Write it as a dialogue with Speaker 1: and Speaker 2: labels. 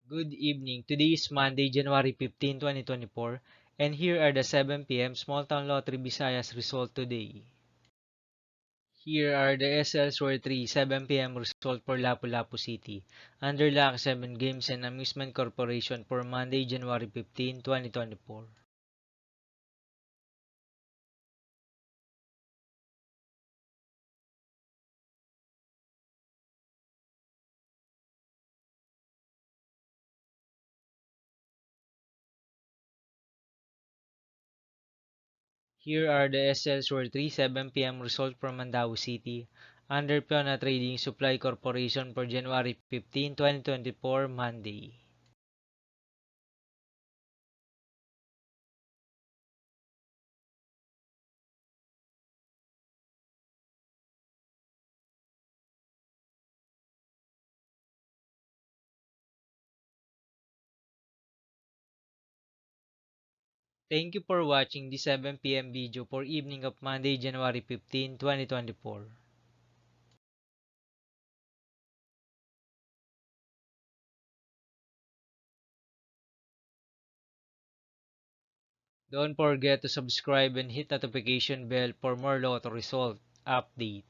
Speaker 1: Good evening. Today is Monday, January 15, 2024, and here are the 7 p.m. Small Town Lottery Visayas result today. Here are the SL3 7 p.m. result for Lapu-Lapu City. Under Lucky 7 Games and Amusement Corporation for Monday, January 15, 2024. Here are the SL3 7 p.m. result for Mandaue City. Under Piona Trading Supply Corporation for January 15, 2024, Monday. Thank you for watching the 7 p.m. video for evening of Monday, January 15, 2024. Don't forget to subscribe and hit notification bell for more lotto result update.